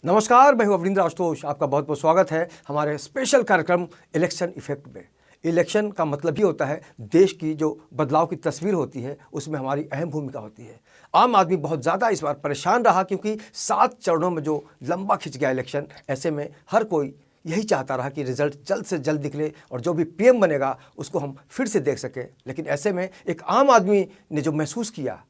नमस्कार, मैं हूं अवनिंद्र आशुतोष। आपका बहुत बहुत स्वागत है हमारे स्पेशल कार्यक्रम इलेक्शन इफेक्ट में। इलेक्शन का मतलब ही होता है देश की जो बदलाव की तस्वीर होती है उसमें हमारी अहम भूमिका होती है। आम आदमी बहुत ज़्यादा इस बार परेशान रहा क्योंकि 7 चरणों में जो लंबा खिंच गया इलेक्शन, ऐसे में हर कोई यही चाहता रहा कि रिजल्ट जल्द से जल्द निकले और जो भी पीएम बनेगा उसको हम फिर से देख सकें। लेकिन ऐसे में एक आम आदमी ने जो महसूस किया,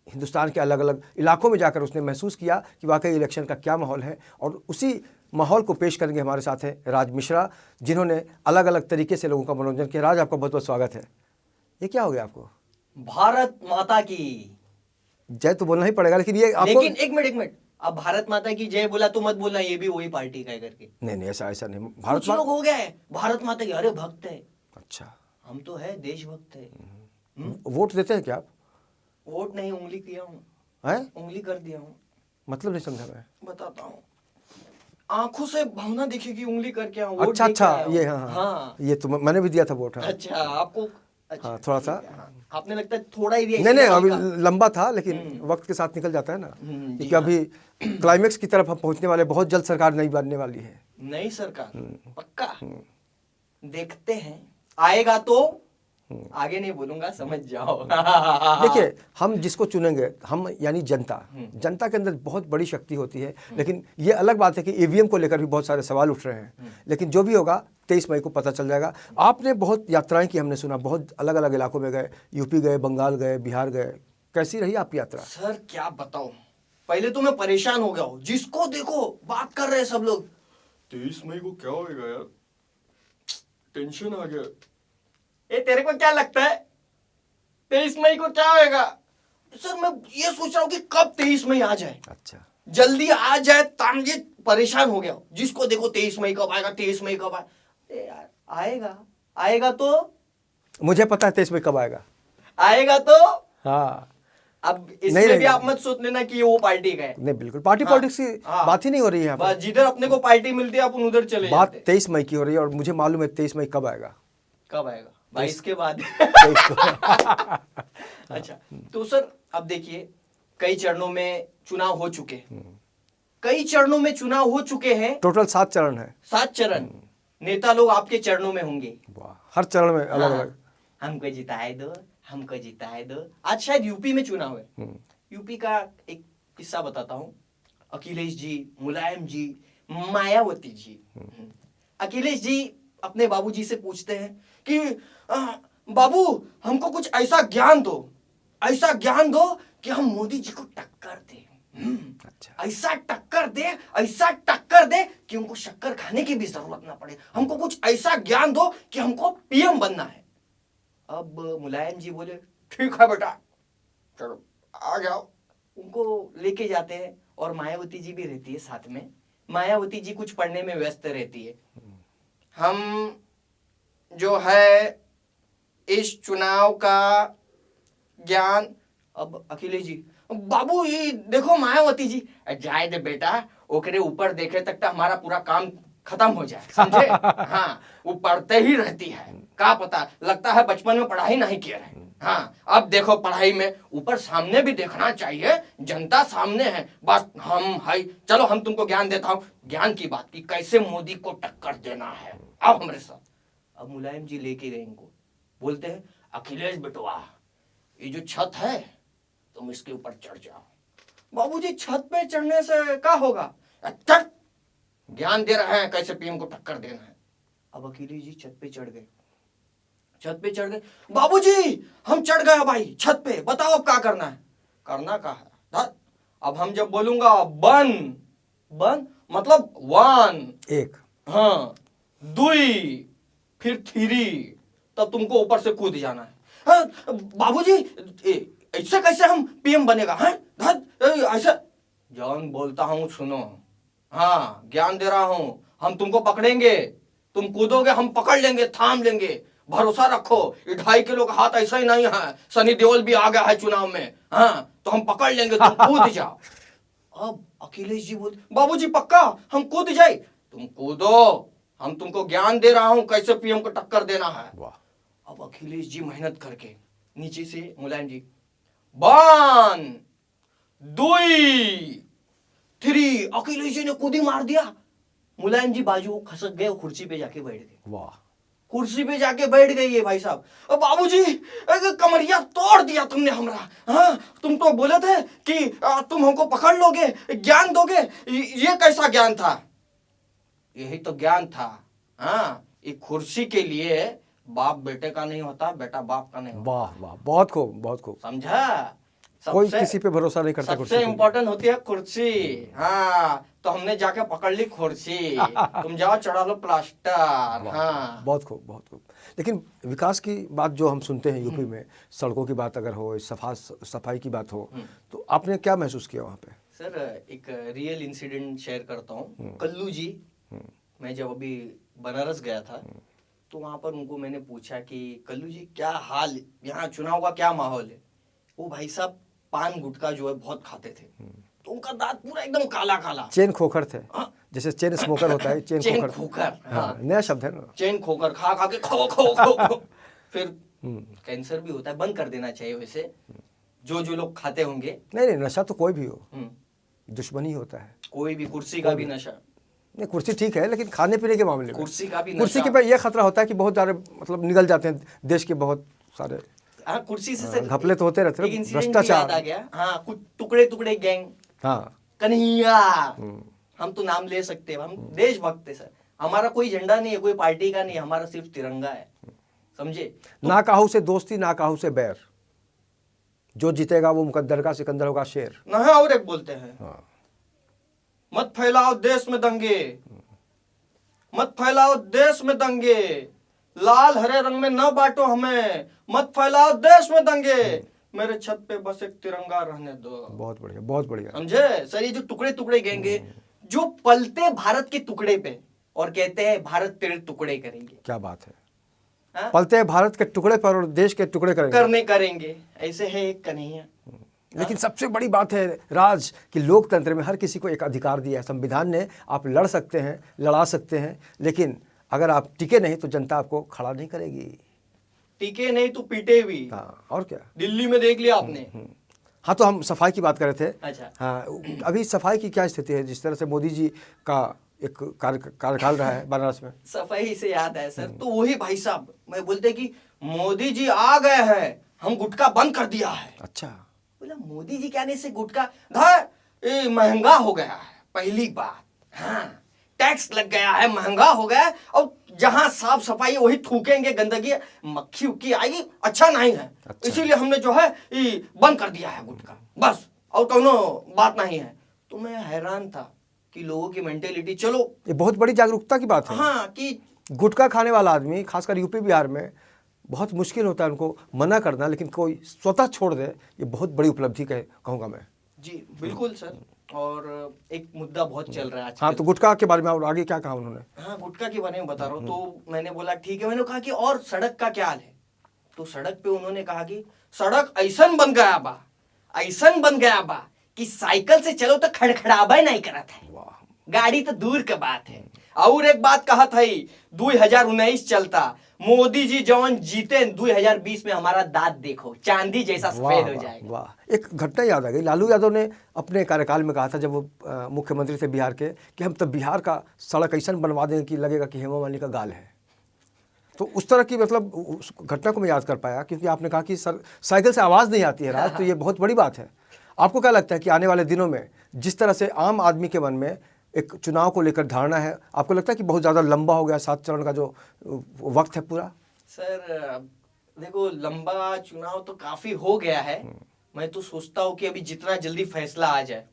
हिंदुस्तान के अलग अलग इलाकों में जाकर उसने महसूस किया कि वाकई इलेक्शन का क्या माहौल है, और उसी माहौल को पेश करेंगे। हमारे साथ हैं राज मिश्रा, जिन्होंने अलग अलग तरीके से लोगों का मनोरंजन किया। राज, आपका बहुत बहुत स्वागत है। ये क्या हो गया आपको? भारत माता की जय तो बोलना ही पड़ेगा, लेकिन ये आपको लेकिन एक मिनट अब भारत माता की जय बोला तो मत बोलना ये भी वही पार्टी का है करके। नहीं नहीं, ऐसा नहीं। कुछ लोग हो गए भारत माता के अरे भक्त है। अच्छा, हम तो है देशभक्त है। वोट देते हैं क्या आप? वोट नहीं, उंगली किया हूँ। हैं? उंगली कर दिया हूँ। मतलब नहीं समझा मैं। बताता हूँ, आंखों से भावना दिखेगी, उंगली करके आऊँ। अच्छा अच्छा, ये हाँ, ये तो मैंने भी दिया था वोट। हाँ अच्छा आपको, अच्छा हाँ, थोड़ा सा। आपने लगता है थोड़ा ही दिया। नहीं, अभी लंबा था, लेकिन वक्त के साथ निकल जाता है ना, क्योंकि अभी क्लाइमेक्स की तरफ हम पहुंचने वाले। बहुत जल्द सरकार नई बनने वाली है। नई सरकार पक्का देखते हैं, आएगा तो आगे नहीं बोलूंगा, समझ जाओ। देखिए, हम जिसको चुनेंगे, हम यानी जनता, जनता के अंदर बहुत बड़ी शक्ति होती है। लेकिन ये अलग बात है कि ईवीएम को लेकर भी बहुत सारे सवाल उठ रहे हैं। लेकिन जो भी होगा 23 मई को पता चल जाएगा। आपने बहुत यात्राएं की, हमने सुना, बहुत अलग अलग इलाकों में गए, यूपी गए, बंगाल गए, बिहार गए। कैसी रही आपकी यात्रा? सर क्या बताऊं, पहले तो मैं परेशान हो गया हूं। जिसको देखो बात कर रहे हैं सब लोग, 23 मई को क्या होएगा यार, टेंशन आ गया। ए तेरे को क्या लगता है 23 मई को क्या होएगा? सर मैं ये सोच रहा हूँ कि कब 23 मई आ जाए। अच्छा, जल्दी आ जाए। तामजे परेशान हो गया हूं। जिसको देखो 23 मई कब आएगा, 23 मई कब आएगा। यार आएगा तो मुझे पता है 23 मई कब आएगा। आएगा तो। हाँ, अब इसमें नहीं, भी आप मत सोच लेना कि ये वो पार्टी का है। नहीं, बिल्कुल पार्टी पॉलिटिक्स की बात ही नहीं हो रही है यहाँ बस जिधर अपने को पार्टी मिलती है अपन उधर चले बात जाते। 23 मई की हो रही है, और मुझे मालूम है 23 मई कब आएगा। कब आएगा? 22 के बाद। 23 को। अच्छा, तो सर अब देखिए, कई चरणों में चुनाव हो चुके, कई चरणों में चुनाव हो चुके हैं। टोटल 7 चरण है। 7 चरण। नेता लोग आपके चरणों में होंगे। वाह, हर चरण में अलग अलग। हमको जिताए दो, हमको जिताए दो। आज शायद यूपी में चुनाव है। यूपी का एक किस्सा बताता हूँ। अखिलेश जी, मुलायम जी, मायावती जी। अखिलेश जी अपने बाबूजी से पूछते हैं कि बाबू हमको कुछ ऐसा ज्ञान दो, ऐसा ज्ञान दो कि हम मोदी जी को टक्कर दे। अच्छा, ऐसा टक्कर दे, ऐसा टक्कर दे कि उनको शक्कर खाने की भी जरूरत ना पड़े। हमको कुछ ऐसा ज्ञान दो कि हमको पीएम बनना है। अब मुलायम जी बोले ठीक है बेटा, चलो आ जाओ। उनको लेके जाते हैं और मायावती जी भी रहती है साथ में। मायावती जी कुछ पढ़ने में व्यस्त रहती है। हम जो है इस चुनाव का ज्ञान, अब अखिलेश जी, बाबू ये देखो मायावती जी, जाए दे बेटा, ओकरे ऊपर देखे तक तो हमारा पूरा काम खत्म हो जाए, समझे। हाँ, वो पढ़ते ही रहती है, क्या पता, लगता है बचपन में पढ़ाई नहीं किया है। हाँ, अब देखो पढ़ाई में ऊपर सामने भी देखना चाहिए, जनता सामने है, बस हम है। चलो हम तुमको ज्ञान देता हूँ, ज्ञान की बात की कैसे मोदी को टक्कर देना है, आओ हमारे साथ। अब मुलायम जी लेके गए इनको, बोलते हैं अखिलेश बेटवा, ये जो छत है तुम इसके ऊपर चढ़ जाओ। बाबूजी छत पे चढ़ने से क्या होगा? अच्छा, ज्ञान दे रहे हैं कैसे पीएम को टक्कर देना है। अब अखिलेश जी छत पे चढ़ गए, छत पे चढ़ गए। बाबूजी हम चढ़ गए भाई छत पे, बताओ अब क्या करना है। करना क्या है, अब हम जब बोलूंगा बन, बन मतलब 1 एक, हाँ 2 फिर 3, तब तुमको ऊपर से कूद जाना है। हाँ, बाबूजी ऐसे कैसे हम पीएम बनेगा? हाँ ऐसा ज्ञान बोलता हूं सुनो। हाँ ज्ञान दे रहा हूं, हम तुमको पकड़ेंगे, तुम कूदोगे हम पकड़ लेंगे, थाम लेंगे, भरोसा रखो। 2.5 किलो का हाथ ऐसा ही नहीं है, सनी देओल भी आ गया है चुनाव में। हाँ तो हम पकड़ लेंगे, तुम कूद जाओ। अब अखिलेश जी बोलते बाबूजी पक्का हम कूद जाए? तुम कूदो, हम तुमको ज्ञान दे रहा हूं कैसे पीएम को टक्कर देना है। अब अखिलेश जी मेहनत करके नीचे से मुलायम जी 1 2 थ्री, अखिलेश जी ने कूदी मार दिया, मुलायम जी बाजू खसक गए, कुर्सी पे जाके बैठ गए। वाह, कुर्सी पे जाके बैठ गई है भाई साहब। अब बाबूजी कमरिया तोड़ दिया तुमने हमारा। हाँ, तुम तो बोले थे कि तुम हमको पकड़ लोगे, ज्ञान दोगे। ये कैसा ज्ञान था? यही तो ज्ञान था। हाँ, एक कुर्सी के लिए बाप बेटे का नहीं होता, बेटा बाप का नहीं होता। वाह वाह, बहुत खूब, बहुत खूब। समझा? कोई किसी पे भरोसा नहीं करता। सबसे इम्पोर्टेंट होती है कुर्सी। हाँ, तो हमने जाके पकड़ ली कुर्सी, तुम जाओ चढ़ा लो प्लास्टर। हाँ, बहुत खूब, बहुत खूब। लेकिन विकास की बात जो हम सुनते हैं यूपी में, सड़कों की बात अगर हो, सफाई की बात हो, तो आपने क्या महसूस किया वहाँ पे? सर एक रियल इंसिडेंट शेयर करता हूँ। कल्लू जी, मैं जब अभी बनारस गया था तो वहां पर उनको मैंने पूछा कि कल्लू जी क्या हाल, यहाँ चुनाव का क्या माहौल है? वो भाई साहब पान गुटखा जो है बहुत खाते थे, तो उनका दांत पूरा एकदम काला काला। चेन खोखर थे। हाँ। जैसे चेन स्मोकर होता है, चेन चेन खोखर। खोकर। हाँ, नया शब्द है ना। चेन खोकर खा खा के खो खो खो खो। फिर कैंसर भी होता है, बंद कर देना चाहिए वैसे, जो लोग खाते होंगे। नहीं नहीं, नशा तो कोई भी हो, हम्म, दुश्मनी होता है। कोई भी, कुर्सी का भी नशा। नहीं, कुर्सी ठीक है, लेकिन खाने पीने के मामले में कुर्सी का भी कुर्सी नशा। के पे ये खतरा होता है कि बहुत सारे मतलब निगल जाते हैं देश के बहुत सारे। हाँ, कुर्सी से सर घपले तो होते रहते हैं, एक इंसिडेंट भी याद भ्रष्टाचार। आ गया। हाँ, कुछ टुकड़े टुकड़े गैंग, हाँ, कन्हैया, हम तो नाम ले सकते हैं, हम देशभक्त है सर। हमारा कोई झंडा नहीं है, कोई पार्टी का नहीं है, हमारा सिर्फ तिरंगा है, समझे? ना काहू से दोस्ती, ना काहू से बैर, जो जीतेगा वो मुकद्दर का सिकंदर होगा शेर। ना है, और एक बोलते हैं, हाँ, मत फैलाओ देश में दंगे, मत फैलाओ देश में दंगे, लाल हरे रंग में न बांटो हमें, मत फैलाओ देश में दंगे, मेरे छत पे बस एक तिरंगा रहने दो। बहुत बढ़िया, बहुत बढ़िया। समझे सर? ये जो टुकड़े टुकड़े गैंगे जो पलते भारत के टुकड़े पे और कहते हैं भारत तेरे टुकड़े करेंगे। क्या बात है। हाँ? पलते हैं भारत के टुकड़े पर और देश के टुकड़े करेंगे। करेंगे, ऐसे है एक कन्हैया। लेकिन सबसे बड़ी बात है राज कि लोकतंत्र में हर किसी को एक अधिकार दिया है संविधान ने। आप लड़ सकते हैं, लड़ा सकते हैं, लेकिन अगर आप टिके नहीं तो जनता आपको खड़ा नहीं करेगी। टिके नहीं तो पीटे भी। हाँ, और क्या। दिल्ली में देख लिया आपने। हाँ, तो हम सफाई की बात कर रहे थे। अच्छा। हाँ, अभी सफाई की क्या स्थिति है? जिस तरह से मोदी जी का एक कार्यकाल रहा है बनारस में। सफाई से याद है सर, तो वही भाई साहब मैं बोलते कि मोदी जी आ गए हैं, हम गुटखा बंद कर दिया है। अच्छा, बोला मोदी जी के आने से गुटखा ये महंगा हो गया है, पहली बात। हाँ, टैक्स लग गया है, महंगा हो गया है, और जहां साफ सफाई वही थूकेंगे, गंदगी मक्खी उक्की आएगी, अच्छा नहीं है। अच्छा। इसीलिए हमने जो है ये बंद कर दिया है गुटखा, बस, और कोनो बात नहीं है। तो मैं हैरान था कि लोगों की मेंटेलिटी, चलो ये बहुत बड़ी जागरूकता की बात है। हाँ, कि गुटखा खाने वाला आदमी खासकर यूपी बिहार में बहुत मुश्किल होता है उनको मना करना, लेकिन कोई स्वतः छोड़ दे, ये बहुत बड़ी उपलब्धि कहूँगा मैं। जी बिल्कुल सर। और एक मुद्दा बहुत चल रहा है आजकल। हाँ, तो गुटखा के बारे में और आगे क्या कहा उन्होंने? हाँ, गुटखा के बारे में बता रहा हूँ। तो मैंने बोला ठीक है, मैंने कहा कि और सड़क का क्या हाल है? तो सड़क पे उन्होंने कहा कि सड़क ऐसन बन गया बा, ऐसन बन गया बा कि साइकिल से चलो तो खड़खड़ाबे नहीं करत है, गाड़ी तो दूर के बात है। और एक बात कहा था 2019 चलता, मोदी जी जवान जीते 2020 में हमारा दांत देखो चांदी जैसा सफेद हो जाएगा। वाह, एक घटना याद आ गई। लालू यादव ने अपने कार्यकाल में कहा था जब वो मुख्यमंत्री थे बिहार के, कि हम तो बिहार का सड़क ऐसा बनवा देंगे कि लगेगा कि हेमा मालिनी का गाल है। तो उस तरह की मतलब उस घटना को मैं याद कर पाया, क्योंकि आपने कहा कि साइकिल से आवाज़ नहीं आती है राज, तो ये बहुत बड़ी बात है। आपको क्या लगता है कि आने वाले दिनों में जिस तरह से आम आदमी के मन में एक चुनाव को लेकर धारणा है, आपको लगता है कि बहुत ज़्यादा लंबा हो गया 7 चरण का जो वक्त है पूरा? सर देखो, लंबा चुनाव तो काफी हो गया है। मैं तो सोचता हूँ कि अभी जितना जल्दी फैसला आ जाए,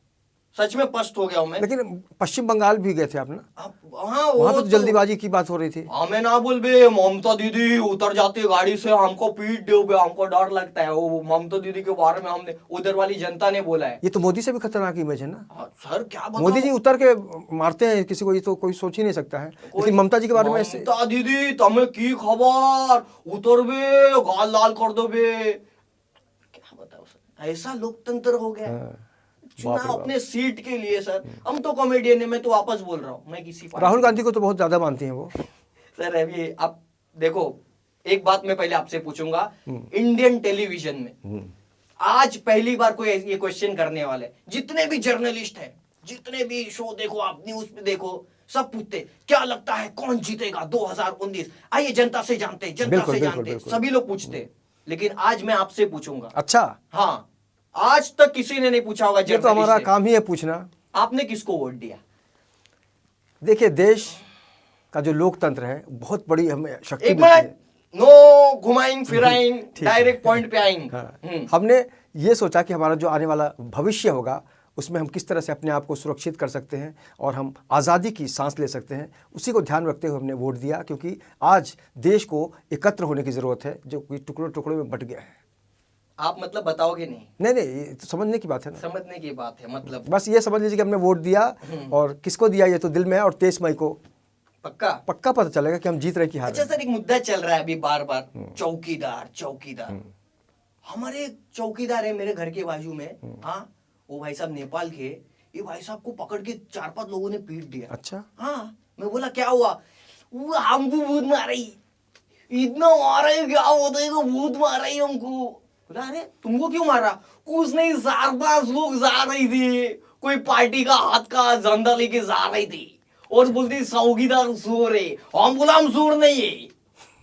सच में पस्त हो गया हूँ मैं। लेकिन पश्चिम बंगाल भी गए थे आप ना? हाँ, वहाँ पे तो जल्दीबाजी की बात हो रही थी। हमें ना बोल बे, ममता दीदी उतर जाती है गाड़ी से, हमको पीट दो बे, हमको डर लगता है। वो ममता दीदी के बारे में हमने उधर वाली जनता ने बोला है। ये तो मोदी से भी खतरनाक इमेज है ना। सर क्या बताऊं? मोदी जी उतर के मारते हैं किसी को, ये तो कोई सोच ही नहीं सकता है। लेकिन ममता जी के बारे में ममता दीदी तुम्हें की खबर, उतर बे, गाल लाल कर दो बे। क्या बताओ सर, ऐसा लोकतंत्र हो गया। चुनाव अपने सीट के लिए सर, हम तो कॉमेडियन है, मैं तो वापस बोल रहा हूँ, मैं किसी राहुल गांधी को तो बहुत ज्यादा मानती हैं वो। सर अभी आप देखो, एक बात मैं पहले आपसे पूछूंगा, इंडियन टेलीविजन में आज पहली बार कोई ये क्वेश्चन करने वाले, जितने भी जर्नलिस्ट हैं जितने भी शो देखो आप, न्यूज पे देखो, सब पूछते क्या लगता है कौन जीतेगा 2019। आइए जनता से जानते, जनता बिल्कुल, से बिल्कुल, जानते, बिल्कुल। सभी लोग पूछते। लेकिन आज मैं आपसे पूछूंगा। अच्छा, हाँ, आज तक किसी ने नहीं पूछा होगा ये तो जर्नलिस्ट हमारा से, काम ही है पूछना। आपने किसको वोट दिया? देखिए, देश का जो लोकतंत्र है बहुत बड़ी हमें शक्ति एक मिलती मिनट, है। नो घुमाइंग फिराइंग, ठीक है। डायरेक्ट पॉइंट पे आएंगे। हाँ, हमने ये सोचा कि हमारा जो आने वाला भविष्य होगा उसमें हम किस तरह से अपने आप को सुरक्षित कर सकते हैं और हम आज़ादी की सांस ले सकते हैं, उसी को ध्यान रखते हुए हमने वोट दिया। क्योंकि आज देश को एकत्र होने की ज़रूरत है, जो कि टुकड़ों टुकड़ों में बट गया है। आप मतलब बताओगे नहीं? नहीं नहीं, ये तो समझने की बात है ना। समझने की बात है, मतलब बस ये समझ लीजिए कि हमने वोट दिया, और किसको दिया ये तो दिल में है, और 23 मई को पक्का। पक्का पता चलेगा कि हम जीत रहे कि हार अच्छा रहे सर, एक मुद्दा चल रहा है अभी बार बार, चौकीदार चौकीदार। हमारे एक चौकीदार है मेरे घर के बाजू में, हाँ, वो भाई साहब नेपाल के, ये भाई साहब को पकड़ के 4-5 लोगों ने पीट दिया। अच्छा। हाँ, मैं बोला क्या हुआ? वो हमको भूत मार रही, इतना मारा है क्या होता है, भूत मार रही हमको। बोला अरे तुमको क्यों मारा? कुछ नहीं, 4-5 लोग जा रही थी, कोई पार्टी का हाथ का झंडा लेके जा रही थी, और बोलती चौकीदार चोर है। हम बोला हम चोर नहीं है,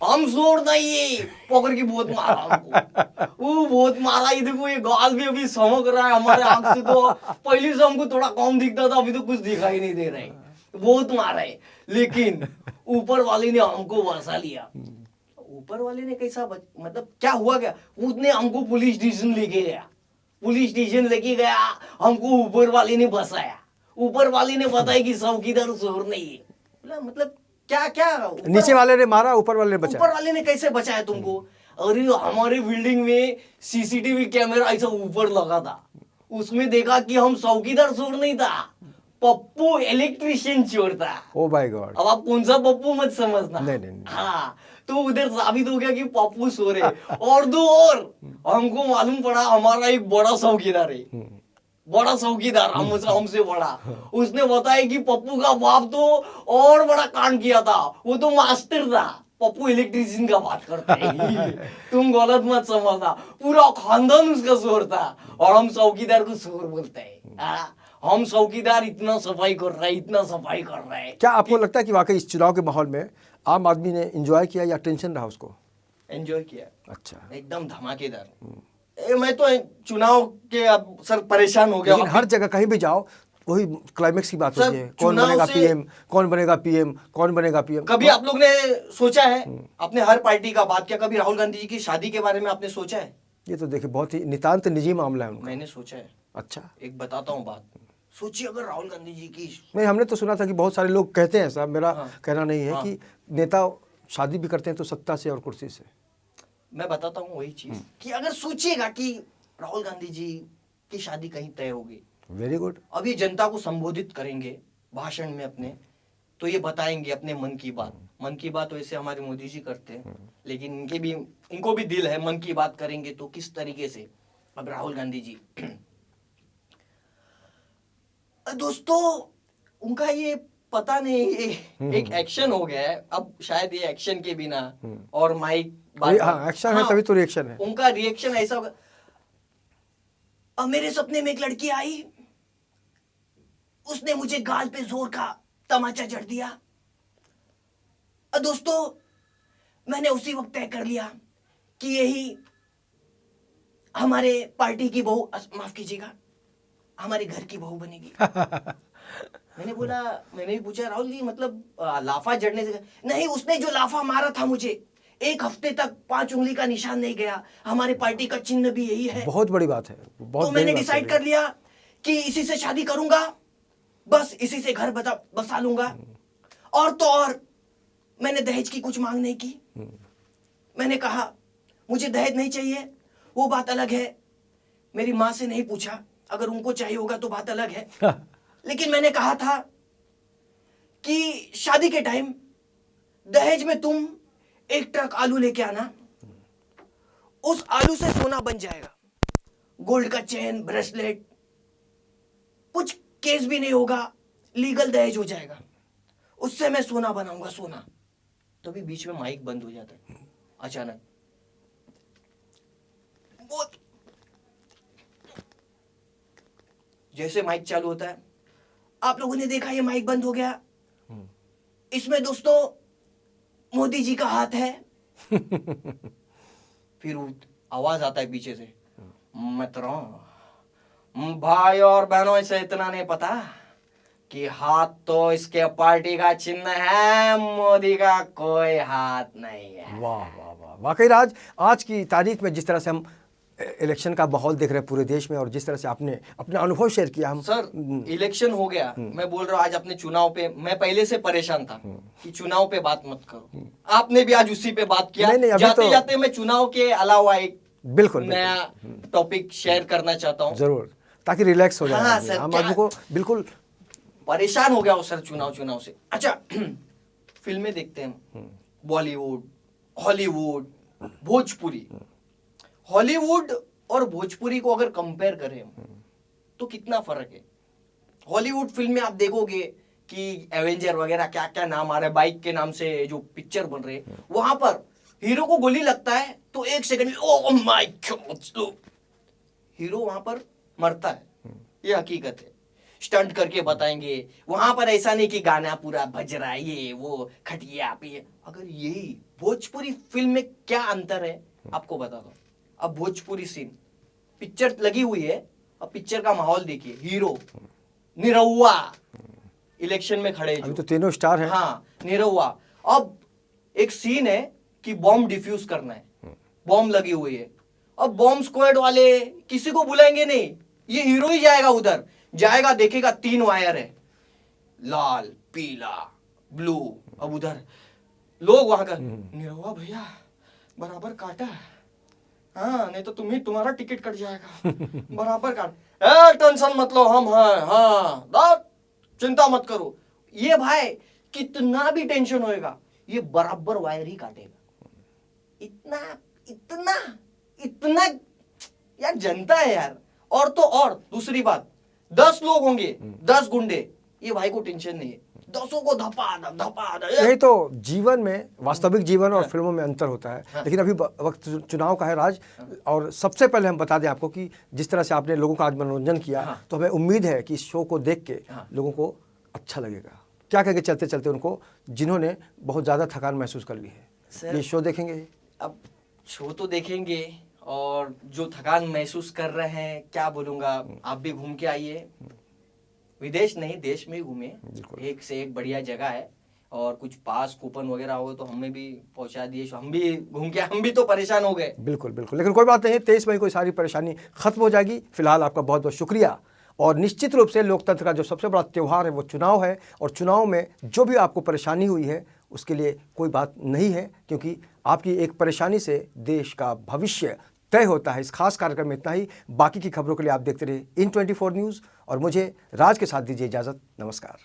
हम चोर नहीं है, पकड़ के बहुत मारा हमको। वो बहुत मारा, इधर को ये गाल भी अभी चमक रहा है हमारे आंख से, तो पहले से हमको थोड़ा कम दिखता था, अभी तो कुछ दिखाई नहीं दे रहा है, बहुत मारा है। लेकिन ऊपर वाले ने हमको बचा लिया। ऊपर वाले ने कैसा मतलब क्या हुआ क्या? उसने हमको पुलिस स्टेशन लेके गया, पुलिस स्टेशन लेके गया, हमको ऊपर वाले ने बचाया। ऊपर वाले ने बताया कि चौकीदार चोर नहीं है। बोला मतलब क्या क्या? नीचे वाले ने मारा, ऊपर वाले ने ऊपर बचाया। वाले ने कैसे बचाया तुमको? अरे हमारे बिल्डिंग में सीसीटीवी कैमरा ऐसा ऊपर लगा था, उसमें देखा कि हम चौकीदार चोर नहीं था, पप्पू इलेक्ट्रिशियन चोर था। Oh my God. अब आप कौन सा पप्पू मत समझना। नहीं, नहीं, नहीं। हाँ, तो उधर साबित हो गया कि पप्पू चोर है। और दो और हमको मालूम पड़ा, हमारा एक बड़ा चौकीदार है, बड़ा चौकीदार हमसे बड़ा, उसने बताया कि पप्पू का बाप तो और बड़ा कांड किया था, वो तो मास्टर था। पप्पू इलेक्ट्रिशियन का बात करते हैं, तुम गलत मत समझना, पूरा खानदान उसका चोर था, और हम चौकीदार को चोर बोलते हैं। हाँ, हम चौकीदार इतना सफाई कर रहे हैं, इतना सफाई कर रहे हैं। क्या आपको लगता है कि वाकई इस चुनाव के माहौल में आम आदमी ने एंजॉय किया या टेंशन रहा उसको? एंजॉय किया, अच्छा। एकदम धमाकेदार। मैं तो चुनाव के अब सर परेशान हो गया। लेकिन हर जगह कहीं भी जाओ वही क्लाइमेक्स की बात सर, होती है, कौन चुनाव बनेगा से- पीएम, कौन बनेगा पीएम, कौन बनेगा पीएम। कभी आप लोग ने सोचा है, आपने हर पार्टी का बात किया, कभी राहुल गांधी जी की शादी के बारे में आपने सोचा है? ये तो देखिए बहुत ही नितांत निजी मामला है उनका। मैंने सोचा है। अच्छा। एक बताता हूँ बात, सोचिए अगर राहुल गांधी जी की, नहीं, हमने तो सुना था कि बहुत सारे लोग कहते हैं, साहब मेरा कहना नहीं है, हाँ। कि नेता शादी भी करते हैं तो सत्ता से और कुर्सी से। मैं बताता हूँ वही चीज, कि अगर सोचिएगा कि राहुल गांधी जी की शादी कहीं तय होगी, वेरी गुड। अब ये जनता को संबोधित करेंगे भाषण में अपने, तो ये बताएंगे अपने मन की बात। मन की बात वैसे हमारे मोदी जी करते हैं, लेकिन इनको भी दिल है, मन की बात करेंगे तो किस तरीके से। अब राहुल गांधी जी दोस्तों, उनका ये पता नहीं, ये एक एक्शन हो गया है, अब शायद ये एक्शन के बिना और माइक हाँ, एक्शन है तभी तो रिएक्शन है। उनका रिएक्शन ऐसा होगा। अब मेरे सपने में एक लड़की आई, उसने मुझे गाल पे जोर का तमाचा जड़ दिया। दोस्तों, मैंने उसी वक्त तय कर लिया कि यही हमारे पार्टी की बहू, माफ कीजिएगा, हमारे घर की बहू बनेगी। मैंने भी पूछा राहुल जी, मतलब लाफा जड़ने से? नहीं, उसने जो लाफा मारा था मुझे, 1 हफ्ते तक 5 उंगली का निशान नहीं गया। हमारे पार्टी का चिन्ह भी यही है। बहुत बड़ी बात है, बहुत तो मैंने बड़ी बात डिसाइड है। कर लिया कि इसी से शादी करूंगा, बस इसी से घर बसा लूंगा। और तो और मैंने दहेज की कुछ मांग नहीं की। मैंने कहा मुझे दहेज नहीं चाहिए, वो बात अलग है, मेरी माँ से नहीं पूछा, अगर उनको चाहिए होगा तो बात अलग है। लेकिन मैंने कहा था कि शादी के टाइम दहेज में तुम 1 ट्रक आलू लेके आना, उस आलू से सोना बन जाएगा, गोल्ड का चेन, ब्रेसलेट, कुछ केस भी नहीं होगा, लीगल दहेज हो जाएगा, उससे मैं सोना बनाऊंगा, सोना। तो भी बीच में माइक बंद हो जाता है अचानक। जैसे माइक चालू होता है, आप लोगों ने देखा ये माइक बंद हो गया, इसमें दोस्तों मोदी जी का हाथ है। फिर आवाज आता है पीछे से, मित्रों भाई और बहनों, इसे इतना नहीं पता कि हाथ तो इसके पार्टी का चिन्ह है, मोदी का कोई हाथ नहीं है। वाह वाह वाह, वाकई राज, आज की तारीख में जिस तरह से हम इलेक्शन का माहौल देख रहे हैं पूरे देश में, और जिस तरह से आपने अपना अनुभव शेयर किया, हम सर इलेक्शन हो गया, मैं बोल रहा हूँ आज अपने चुनाव पे, मैं पहले से परेशान था कि चुनाव पे बात मत करो, आपने भी आज उसी पे बात किया। नहीं, अभी जाते तो जाते मैं चुनाव के अलावा एक बिल्कुल नया टॉपिक शेयर करना चाहता हूँ, जरूर, ताकि रिलैक्स हो जाए हाँ, आदमी। सर, हम क्या- आदमी को बिल्कुल परेशान हो गया हूँ सर चुनाव से। अच्छा फिल्में देखते हैं, बॉलीवुड, हॉलीवुड, भोजपुरी। हॉलीवुड और भोजपुरी को अगर कंपेयर करें तो कितना फर्क है। हॉलीवुड फिल्म में आप देखोगे कि एवेंजर वगैरह क्या क्या नाम आ रहे हैं, बाइक के नाम से जो पिक्चर बन रहे हैं, वहां पर हीरो को गोली लगता है तो 1 सेकंड में ओह माय गॉड हीरो वहां पर मरता है, ये हकीकत है। स्टंट करके बताएंगे, वहां पर ऐसा नहीं कि गाना पूरा बज रहा है, ये वो खटिया पिए। अगर यही भोजपुरी फिल्म में क्या अंतर है आपको बता दो। अब भोजपुरी सीन, पिक्चर लगी हुई है, अब पिक्चर का माहौल देखिए, हीरो निरहुआ इलेक्शन में खड़े अभी जो, तो तीनों स्टार हैं। हाँ निरहुआ। अब एक सीन है कि बॉम्ब डिफ्यूज करना है, बॉम्ब लगी हुई है, अब बॉम्ब स्क्वाड वाले किसी को बुलाएंगे नहीं, ये हीरो ही जाएगा उधर, जाएगा देखेगा 3 वायर है, लाल पीला ब्लू। अब उधर लोग वहां का निरहुआ भैया बराबर काटा, हाँ नहीं तो तुम्हारा टिकट कट जाएगा, बराबर काट, टेंशन मत लो, हम हैं, हाँ चिंता मत करो। ये भाई कितना भी टेंशन होएगा, ये बराबर वायर ही काटेगा। इतना इतना इतना यार जनता है यार। और तो और दूसरी बात, 10 लोग होंगे, 10 गुंडे, ये भाई को टेंशन नहीं है, 10 को धपा यही तो जीवन में, वास्तविक जीवन और फिल्मों में अंतर होता है। लेकिन अभी वक्त चुनाव का है राज, और सबसे पहले हम बता दें आपको कि जिस तरह से आपने लोगों का आज मनोरंजन किया, तो हमें उम्मीद है कि इस शो को देख के लोगों को अच्छा लगेगा। क्या कहेंगे चलते चलते उनको जिन्होंने बहुत ज़्यादा थकान महसूस कर ली है, ये शो देखेंगे? अब शो तो देखेंगे, और जो थकान महसूस कर रहे हैं क्या बोलूंगा, आप भी घूम के आइए, विदेश नहीं देश में ही घूमे, एक से एक बढ़िया जगह है। और कुछ पास कूपन वगैरह हो तो हमें भी पहुंचा दिए, हम भी घूम के, हम भी तो परेशान हो गए। बिल्कुल बिल्कुल, लेकिन कोई बात नहीं, 23 मई को सारी परेशानी खत्म हो जाएगी। फिलहाल आपका बहुत बहुत शुक्रिया। और निश्चित रूप से लोकतंत्र का जो सबसे बड़ा त्यौहार है वो चुनाव है, और चुनाव में जो भी आपको परेशानी हुई है उसके लिए कोई बात नहीं है, क्योंकि आपकी एक परेशानी से देश का भविष्य तय होता है। इस खास कार्यक्रम में इतना ही। बाकी की खबरों के लिए आप देखते रहिए इन 24 न्यूज़, और मुझे राज के साथ दीजिए इजाज़त। नमस्कार।